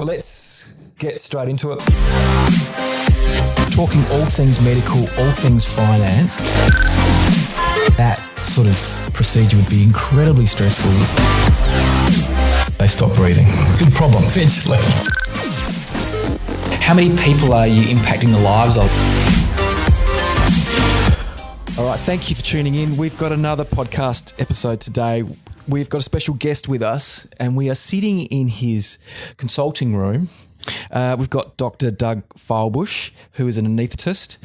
Well, let's get straight into it. Talking all things medical, all things finance. That sort of procedure would be incredibly stressful. They stop breathing. Big problem, eventually. How many people are you impacting the lives of? All right, thank you for tuning in. We've got another podcast episode today. We've got a special guest with us, and we are sitting in his consulting room. We've got Dr. Doug Fahlbusch, who is an anesthetist.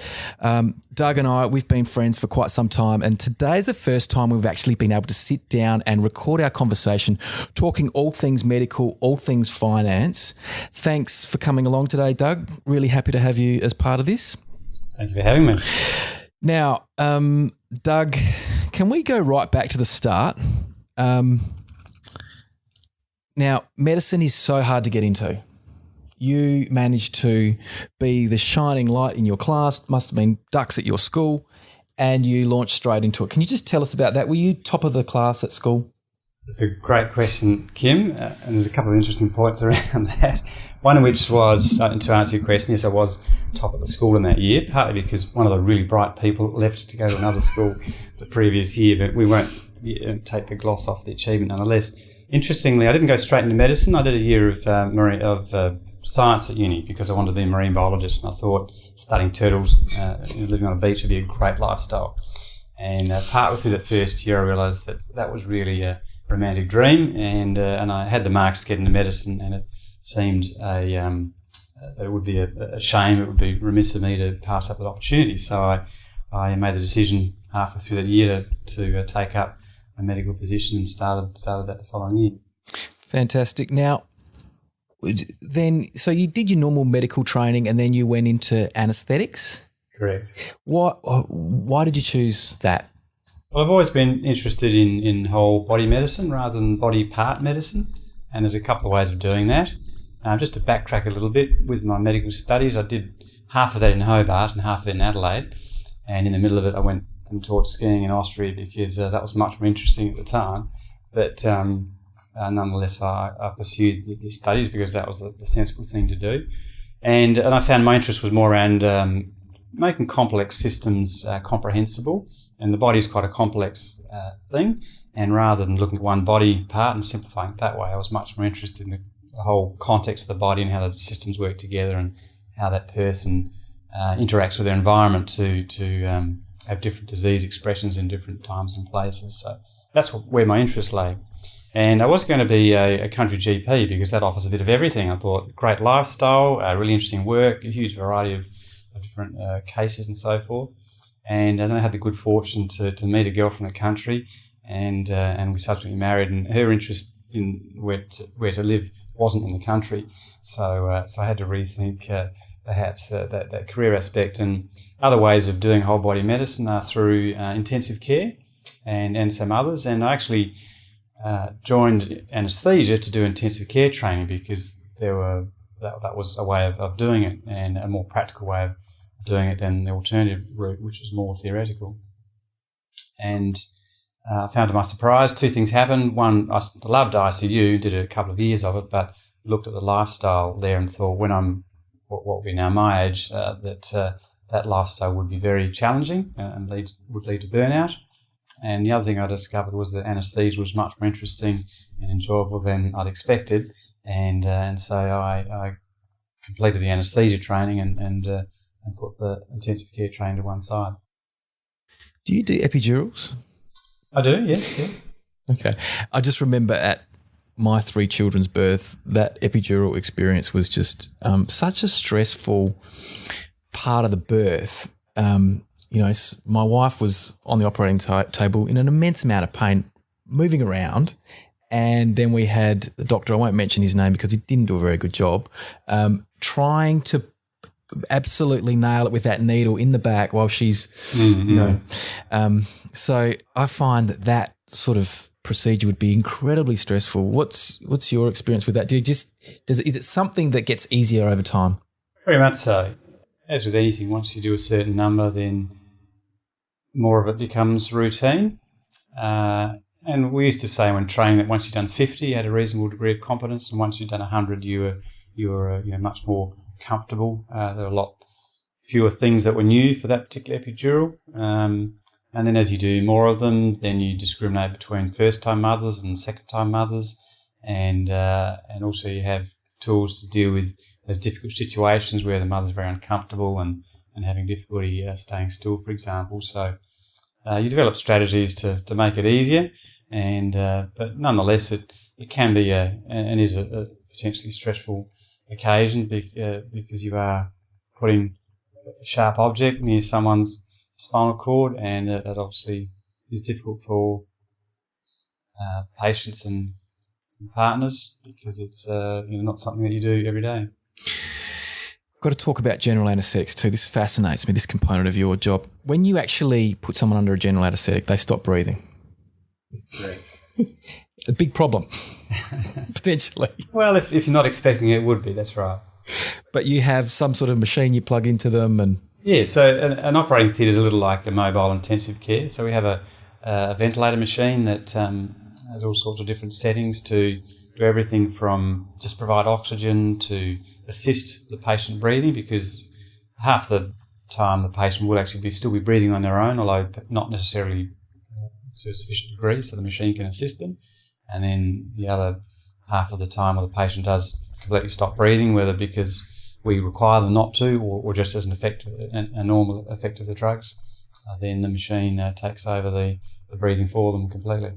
Doug and I, we've been friends for quite some time, and today's the first time we've actually been able to sit down and record our conversation, talking all things medical, all things finance. Thanks for coming along today, Doug. Really happy to have you as part of this. Thank you for having me. Now, Doug, can we go right back to the start? Now, medicine is so hard to get into. You managed to be the shining light in your class, must have been ducks at your school, and you launched straight into it. Can you just tell us about that? Were you top of the class at school? That's a great question, Kym, and there's a couple of interesting points around that. One of which was, to answer your question, yes, I was top of the school in that year, partly because one of the really bright people left to go to another school the previous year, but we won't take the gloss off the achievement nonetheless. Interestingly, I didn't go straight into medicine. I did a year of science at uni because I wanted to be a marine biologist, and I thought studying turtles, living on a beach would be a great lifestyle. And partway through that first year, I realised that was really a romantic dream, and I had the marks to get into medicine, and it seemed that it would be a shame, it would be remiss of me to pass up that opportunity. So I made a decision halfway through that year to take up a medical position and started that the following year. Fantastic. Now, then, so you did your normal medical training and then you went into anaesthetics? Correct. Why did you choose that? Well, I've always been interested in whole body medicine rather than body part medicine, and there's a couple of ways of doing that. Just to backtrack a little bit, with my medical studies, I did half of that in Hobart and half of it in Adelaide, and in the middle of it I went and taught skiing in Austria because that was much more interesting at the time. But nonetheless, I pursued the studies because that was the sensible thing to do. And I found my interest was more around making complex systems comprehensible. And the body is quite a complex thing. And rather than looking at one body part and simplifying it that way, I was much more interested in the whole context of the body and how the systems work together and how that person interacts with their environment to have different disease expressions in different times and places. So that's where my interest lay. And I was going to be a country GP because that offers a bit of everything. I thought great lifestyle, really interesting work, a huge variety of different cases and so forth. And then I had the good fortune to meet a girl from the country, and we subsequently married. And her interest in where to live wasn't in the country, so I had to rethink perhaps that career aspect. And other ways of doing whole body medicine are through intensive care and some others. And I actually joined anaesthesia to do intensive care training because that was a way of doing it, and a more practical way of doing it than the alternative route, which was more theoretical. And I found to my surprise two things happened. One, I loved ICU, did a couple of years of it, but looked at the lifestyle there and thought when I'm what will be now my age, that lifestyle would be very challenging and would lead to burnout. And the other thing I discovered was that anaesthesia was much more interesting and enjoyable than I'd expected, and so I completed the anaesthesia training and put the intensive care training to one side. Do you do epidurals? I do, yes. Yeah. Okay. I just remember at my 3 children's birth, that epidural experience was just such a stressful part of the birth. My wife was on the operating table in an immense amount of pain, moving around, and then we had the doctor, I won't mention his name because he didn't do a very good job, trying to absolutely nail it with that needle in the back while she's, so I find that sort of procedure would be incredibly stressful. What's your experience with that? Is it something that gets easier over time? Very much so. As with anything, once you do a certain number, then more of it becomes routine. And we used to say when training that once you've done 50, you had a reasonable degree of competence, and once you've done 100, you were you're much more comfortable. There are a lot fewer things that were new for that particular epidural. And then as you do more of them, then you discriminate between first-time mothers and second-time mothers, and also you have tools to deal with those difficult situations where the mother's very uncomfortable and having difficulty staying still, for example. So you develop strategies to make it easier, and but nonetheless it can be and is a potentially stressful occasion because you are putting a sharp object near someone's spinal cord, and it obviously is difficult for patients and partners because it's not something that you do every day. Got to talk about general anaesthetics too. This fascinates me, this component of your job. When you actually put someone under a general anaesthetic, they stop breathing. Right. A big problem, potentially. Well, if you're not expecting it, it would be, that's right. But you have some sort of machine you plug into them and... Yeah, so an operating theatre is a little like a mobile intensive care. So we have a ventilator machine that has all sorts of different settings to do everything from just provide oxygen to assist the patient breathing, because half the time the patient will actually still be breathing on their own, although not necessarily to a sufficient degree, so the machine can assist them. And then the other half of the time where the patient does completely stop breathing, whether because we require them not to, or just as a normal effect of the drugs, then the machine takes over the breathing for them completely.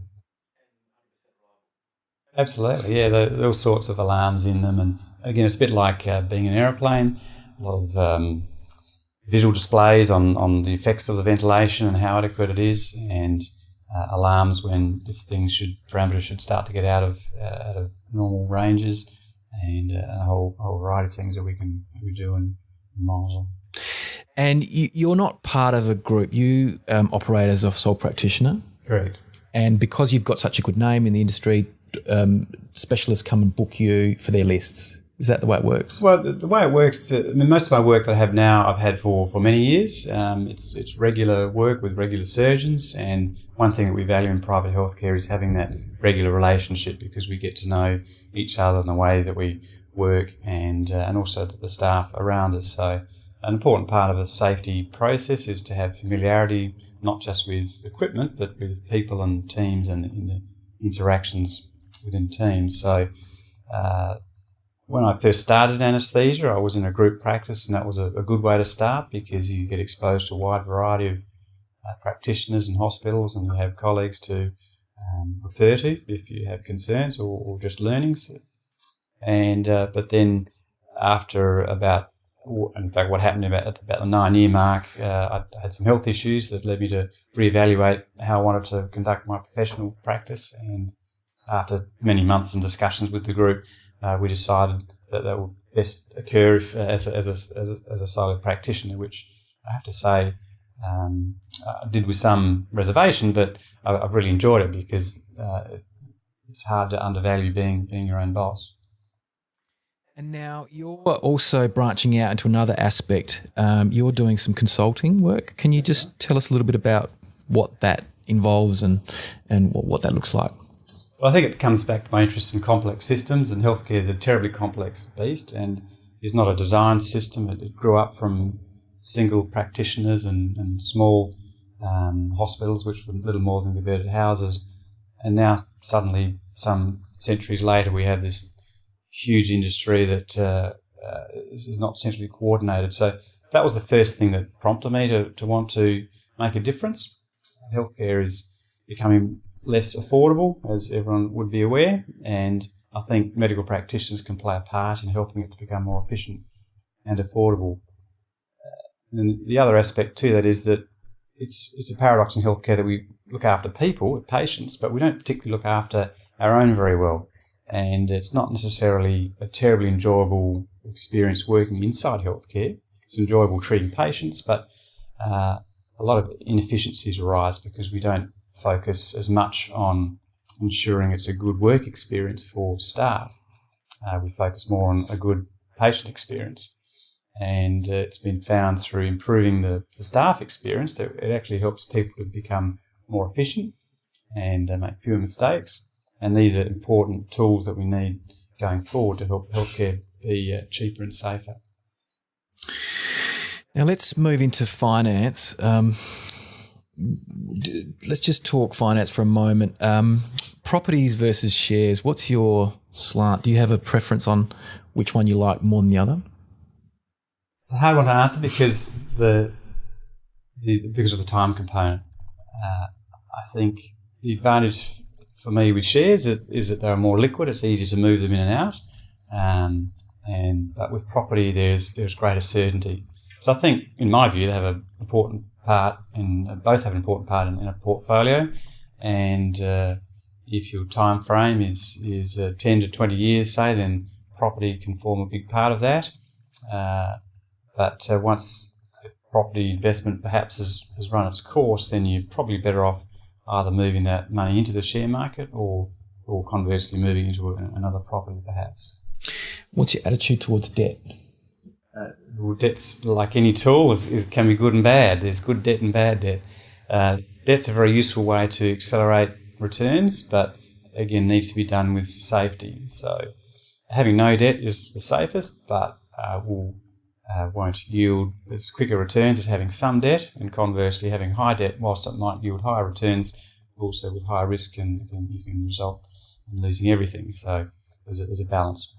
Absolutely, yeah. There are all sorts of alarms in them, and again, it's a bit like being in an aeroplane. A lot of visual displays on the effects of the ventilation and how adequate it is, and alarms if parameters should start to get out of normal ranges. And a whole variety of things that we do and monitor. And you're not part of a group. You operate as a sole practitioner. Correct. And because you've got such a good name in the industry, specialists come and book you for their lists. Is that the way it works? Well, the way it works, most of my work that I have now, I've had for many years. It's regular work with regular surgeons, and one thing that we value in private healthcare is having that regular relationship, because we get to know each other and the way that we work, and also the staff around us. So an important part of a safety process is to have familiarity, not just with equipment, but with people and teams and in the interactions within teams. So when I first started anaesthesia, I was in a group practice, and that was a good way to start, because you get exposed to a wide variety of practitioners and hospitals, and you have colleagues to refer to if you have concerns or just learnings. And but then after what happened about the 9-year mark, I had some health issues that led me to reevaluate how I wanted to conduct my professional practice. And after many months and discussions with the group, we decided that would best occur as a solo practitioner, which I have to say I did with some reservation, but I've really enjoyed it, because it's hard to undervalue being your own boss. And now you're also branching out into another aspect. You're doing some consulting work. Can you just tell us a little bit about what that involves and what that looks like? Well, I think it comes back to my interest in complex systems, and healthcare is a terribly complex beast and is not a designed system. It grew up from single practitioners and small hospitals, which were little more than converted houses. And now suddenly, some centuries later, we have this huge industry that is not centrally coordinated. So that was the first thing that prompted me to want to make a difference. Healthcare is becoming less affordable, as everyone would be aware, and I think medical practitioners can play a part in helping it to become more efficient and affordable. And the other aspect to that is that it's a paradox in healthcare that we look after people, patients, but we don't particularly look after our own very well. And it's not necessarily a terribly enjoyable experience working inside healthcare. It's enjoyable treating patients, but a lot of inefficiencies arise because we don't focus as much on ensuring it's a good work experience for staff. We focus more on a good patient experience. And it's been found through improving the staff experience that it actually helps people to become more efficient and make fewer mistakes. And these are important tools that we need going forward to help healthcare be cheaper and safer. Now let's move into finance. Let's just talk finance for a moment. Properties versus shares. What's your slant? Do you have a preference on which one you like more than the other? It's a hard one to answer because because of the time component. I think the advantage for me with shares is that they're more liquid. It's easy to move them in and out. But with property, there's greater certainty. So I think, in my view, they have an important part both have an important part in a portfolio. And if your time frame is 10 to 20 years, say, then property can form a big part of that. But once property investment perhaps has run its course, then you're probably better off either moving that money into the share market or conversely moving into another property perhaps. What's your attitude towards debt? Well, debt's like any tool, can be good and bad. There's good debt and bad debt. Debt's a very useful way to accelerate returns, but again needs to be done with safety. So having no debt is the safest, but won't yield as quicker returns as having some debt, and conversely having high debt, whilst it might yield higher returns, also with higher risk and you can result in losing everything. So there's a balance.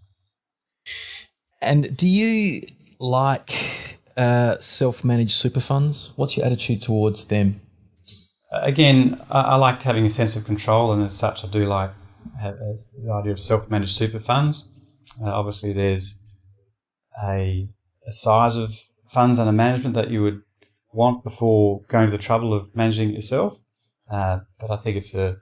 And do you like self-managed super funds? What's your attitude towards them? Again, I liked having a sense of control, and as such I do like the idea of self-managed super funds. Obviously there's a size of funds under management that you would want before going to the trouble of managing it yourself. But I think it's a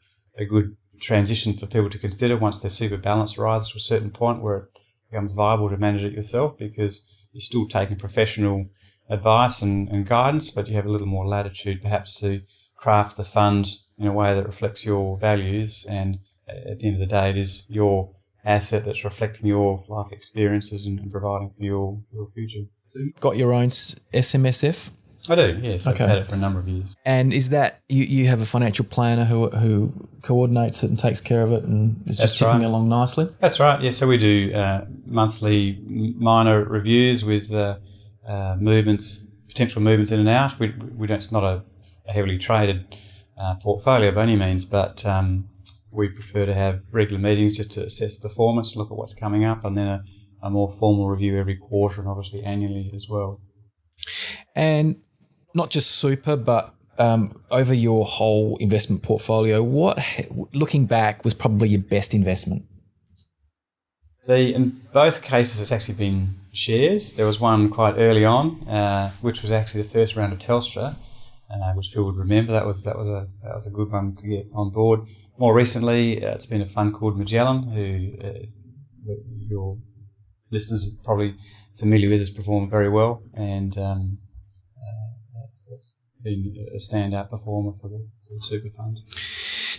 good transition for people to consider once their super balance rises to a certain point where it becomes viable to manage it yourself, because you're still taking professional advice and guidance, but you have a little more latitude perhaps to craft the fund in a way that reflects your values, and at the end of the day it is your asset that's reflecting your life experiences and providing for your future. So you've got your own SMSF? I do, yes. Okay. I've had it for a number of years. And is that, you have a financial planner who coordinates it and takes care of it and is just ticking along nicely? That's right, yes. So we do monthly minor reviews with potential movements in and out. We don't, it's not a heavily traded portfolio by any means, but we prefer to have regular meetings just to assess the performance, look at what's coming up, and then a more formal review every quarter and obviously annually as well. And not just super, but over your whole investment portfolio, what, looking back, was probably your best investment? In both cases, it's actually been shares. There was one quite early on, which was actually the first round of Telstra, which people would remember. That was a good one to get on board. More recently, it's been a fund called Magellan, who your listeners are probably familiar with, has performed very well, and that's been a standout performer for the super fund.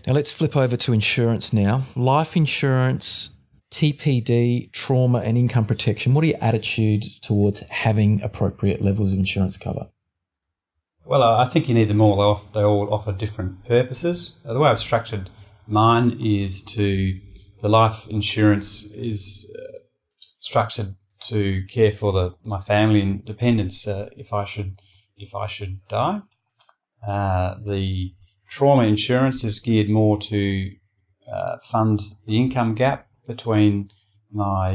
Now let's flip over to insurance now. Life insurance, TPD, trauma and income protection. What are your attitude towards having appropriate levels of insurance cover? Well, I think you need them all. They all offer different purposes. The way I've structured mine is the life insurance is structured to care for my family and dependents if I should die. The trauma insurance is geared more to fund the income gap between my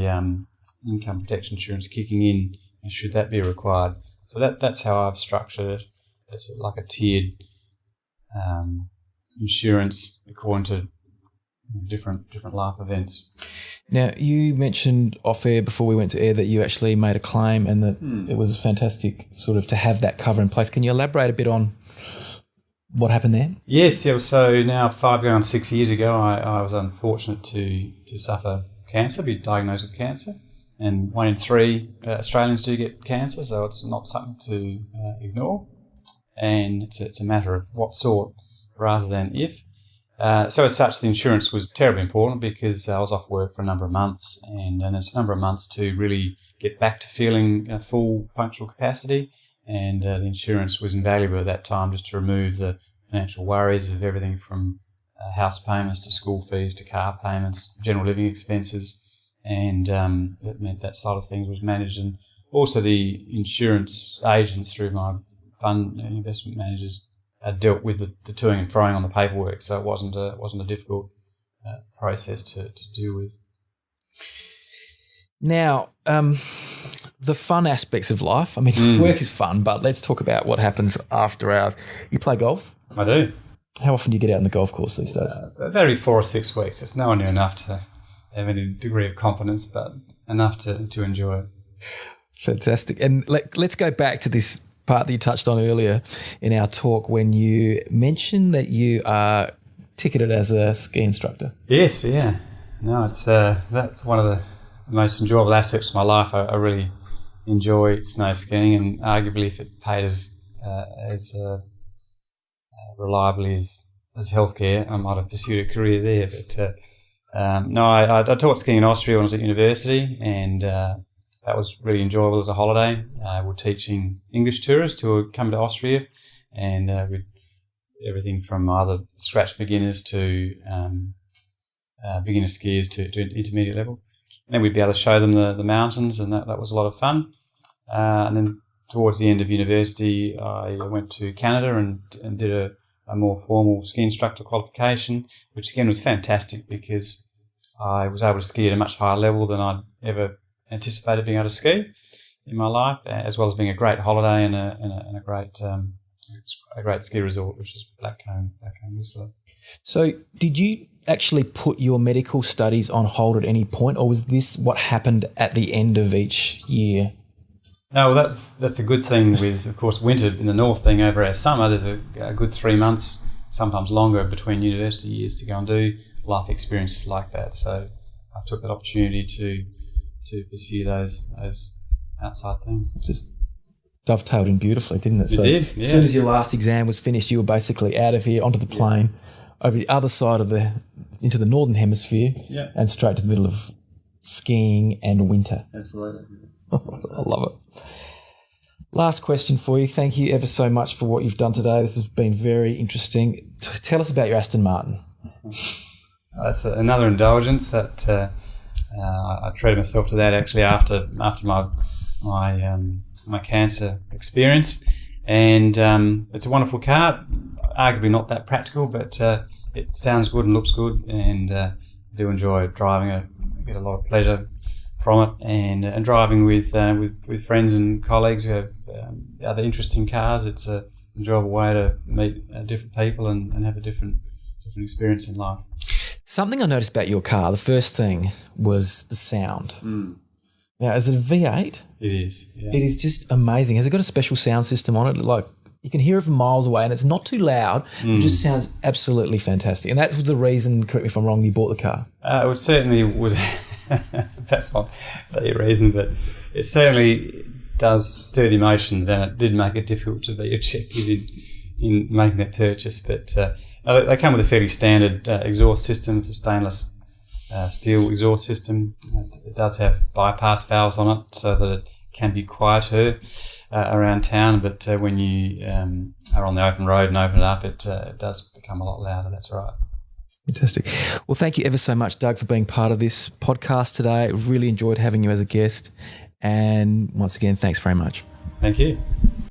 income protection insurance kicking in and should that be required. So that's how I've structured it. It's like a tiered insurance according to different life events. Now, you mentioned off air before we went to air that you actually made a claim and that it was fantastic sort of to have that cover in place. Can you elaborate a bit on what happened there? Yes, yeah, so now 5 going on 6 years ago, I was unfortunate to suffer cancer, be diagnosed with cancer. And 1 in 3 Australians do get cancer, so it's not something to ignore. And it's a matter of what sort rather than if. So as such, the insurance was terribly important because I was off work for a number of months, and it's a number of months to really get back to feeling full functional capacity. And the insurance was invaluable at that time just to remove the financial worries of everything from house payments to school fees to car payments, general living expenses. and it meant that side of things was managed, and also the insurance agents through my fund investment managers dealt with the toing and froing on the paperwork, so it wasn't a difficult process to deal with. Now, the fun aspects of life. I mean, work is fun, but let's talk about what happens after hours. You play golf? I do. How often do you get out on the golf course these days? About every 4 or 6 weeks. It's nowhere near enough to have any degree of competence, but enough to enjoy it. Fantastic. And let's go back to this part that you touched on earlier in our talk when you mentioned that you are ticketed as a ski instructor. Yes, yeah. No, it's that's one of the most enjoyable aspects of my life. I really enjoy snow skiing, and arguably if it paid as reliably as healthcare, I might have pursued a career there. But no, I taught skiing in Austria when I was at university, and that was really enjoyable as a holiday. We're teaching English tourists who are coming to Austria, and with everything from either scratch beginners to beginner skiers to intermediate level. And then we'd be able to show them the mountains, and that was a lot of fun. And then towards the end of university, I went to Canada and did a more formal ski instructor qualification, which again was fantastic because I was able to ski at a much higher level than I'd ever anticipated being able to ski in my life, as well as being a great holiday and a great ski resort, which is Blackcomb Whistler. So did you actually put your medical studies on hold at any point, or was this what happened at the end of each year? No, well, that's a good thing with, of course, winter in the north being over our summer. There's a good 3 months, sometimes longer, between university years to go and do life experiences like that. So I took that opportunity to pursue those outside things. Just dovetailed in beautifully, didn't it? It did, yeah. As soon as your last exam was finished, you were basically out of here onto the plane, over the other side into the northern hemisphere, and straight to the middle of skiing and winter. Absolutely. I love it. Last question for you. Thank you ever so much for what you've done today. This has been very interesting. Tell us about your Aston Martin. That's another indulgence that I treated myself to that actually after my cancer experience, and it's a wonderful car. Arguably not that practical, but it sounds good and looks good, and I do enjoy driving it. I get a lot of pleasure from it, and driving with friends and colleagues who have other interesting cars. It's an enjoyable way to meet different people and have a different experience in life. Something I noticed about your car, the first thing was the sound. Now, is it a V8? It is. Yeah. It is just amazing. Has it got a special sound system on it? Like, you can hear it from miles away, and it's not too loud. It just sounds absolutely fantastic. And that was the reason, correct me if I'm wrong, you bought the car. It certainly was. That's not the reason, but it certainly does stir the emotions, and it did make it difficult to be objective in making that purchase. But they come with a fairly standard exhaust system. It's a stainless steel exhaust system. It does have bypass valves on it so that it can be quieter around town, but when you are on the open road and open it up, it does become a lot louder. That's right. Fantastic. Well, thank you ever so much, Doug, for being part of this podcast today. Really enjoyed having you as a guest. And once again, thanks very much. Thank you.